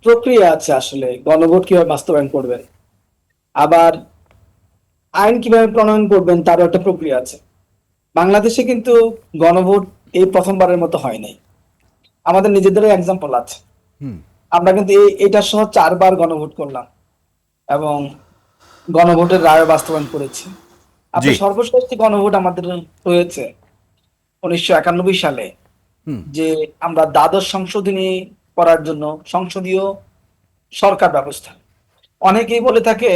প্রক্রিয়া আছে আসলে গণভোট কিভাবে বাস্তবায়ন করবেন, আবার আইন কিভাবে প্রণয়ন করবেন তারও একটা প্রক্রিয়া আছে। বাংলাদেশে কিন্তু গণভোট এই প্রথমবারের মতো হয় নাই। আমাদের নিজেদেরও এক্সাম্পল আছে। আমরা কিন্তু এটা সহ 4 বার গণভোট করলাম এবং গণভোটের রায় বাস্তবায়ন করেছি। জি। আপনার সর্বশেষ যে গণভোট আমাদের হয়েছে 1991 সালে, যে আমরা দ্বাদশ সংশোধনী করার জন্য সংসদীয় সরকার ব্যবস্থা, অনেকেই বলে থাকে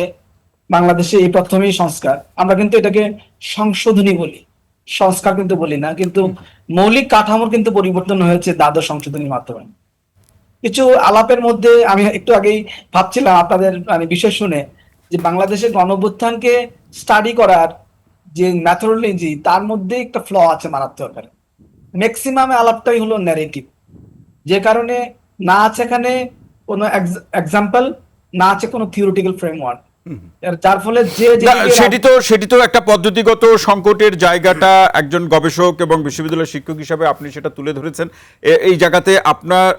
বাংলাদেশে এই প্রথমেই সংস্কার, আমরা কিন্তু এটাকে সংশোধনী বলি, সংস্কার কিন্তু বলি না। কিন্তু মৌলিক কাঠামোর কিন্তু পরিবর্তন হয়েছে দ্বাদশ সংশোধনীর মাধ্যমে। কিছু আলাপের মধ্যে আমি একটু আগেই ভাবছিলাম আপনাদের মানে বিষয় শুনে, যে বাংলাদেশের গণঅভ্যুত্থানকে স্টাডি করার যে ম্যাথোডোলজি, তার মধ্যে একটা ফ্ল আছে মারাত্মক আকারে। ম্যাক্সিমাম আলাপটাই হলো ন্যারেটিভ, যে কারণে না আছে এখানে কোনো এক্সাম্পল, না আছে কোনো থিওরিটিক্যাল ফ্রেমওয়ার্ক, যার ফলে যে না, যেদিকে সেটি তো একটা পদ্ধতিগত সংকটের জায়গাটা একজন গবেষক এবং বিশ্ববিদ্যালয়ের শিক্ষক হিসাবে আপনি সেটা তুলে ধরেছেন। এই জায়গাতে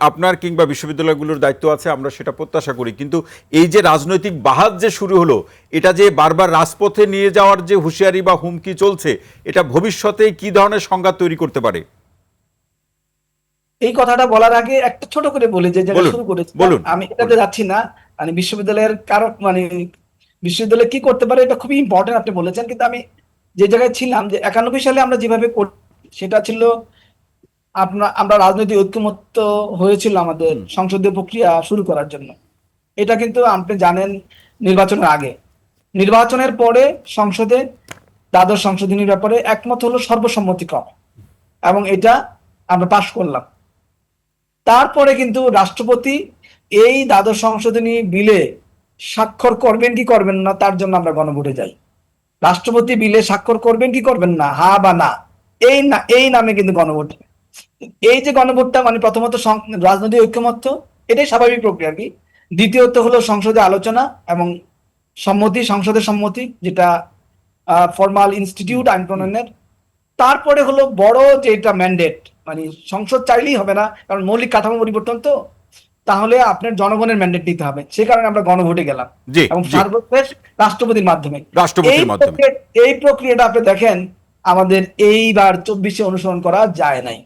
আপনার কিংবা বিশ্ববিদ্যালয়গুলোর দায়িত্ব আছে, আমরা সেটা প্রত্যাশা করি। কিন্তু এই যে রাজনৈতিক বাহাত যে শুরু হলো, এটা যে বারবার রাজপথে নিয়ে যাওয়ার যে হুঁশিয়ারি বা হুমকি চলছে, এটা ভবিষ্যতে কি ধরনের সংঘাত তৈরি করতে পারে? এই কথাটা বলার আগে একটা ছোট করে বলি, যে জায়গায় বলুন, শুরু করেছি বলুন, আমি এটাতে যাচ্ছি না। মানে বিশ্ববিদ্যালয়ের কারণ মানে বিশ্ববিদ্যালয় কি করতে পারে এটা খুবই ইম্পর্টেন্ট আপনি বলেছেন, কিন্তু আমি যে জায়গায় ছিলাম, যে 91 সালে আমরা যেভাবে করি সেটা ছিল আমরা রাজনৈতিক ঐক্যমত্য হয়েছিল আমাদের সংসদীয় প্রক্রিয়া শুরু করার জন্য। এটা কিন্তু আপনি জানেন নির্বাচনের আগে, নির্বাচনের পরে সংসদে দ্বাদশ সংশোধনীর ব্যাপারে একমত হলো সর্বসম্মতিক্রমে, এবং এটা আমরা পাশ করলাম। তারপরে কিন্তু রাষ্ট্রপতি এই দ্বাদশ সংশোধনী বিলে স্বাক্ষর করবেন কি করবেন না তার জন্য আমরা গণভোটে যাই। রাষ্ট্রপতি বিলে স্বাক্ষর করবেন কি করবেন না, হা বা না, এই নামে কিন্তু গণভোট। এই যে গণভোটটা মানে প্রথমত রাজনৈতিক ঐক্যমত্য, এটাই স্বাভাবিক প্রক্রিয়া কি। দ্বিতীয়ত হলো সংসদে আলোচনা এবং সম্মতি, সংসদের সম্মতি, যেটা ফরমাল ইনস্টিটিউট আইন প্রণয়নের। তারপরে হলো বড় যেটা ম্যান্ডেট, মানে সংসদ চাইলেই হবে না, কারণ মৌলিক কাঠামো পরিবর্তন তো, তাহলে আপনার জনগণের ম্যান্ডেট নিতে হবে। সে কারণে আমরা গণভোটে গেলাম জি, এবং জি। সর্বশেষ রাষ্ট্রপতির মাধ্যমে। এই রাষ্ট্রপতির মাধ্যমে। প্রক্রিয়া এই প্রক্রিয়াটা আপনি দেখেন আমাদের এইবার 24-এ অনুসরণ করা যায় নাই।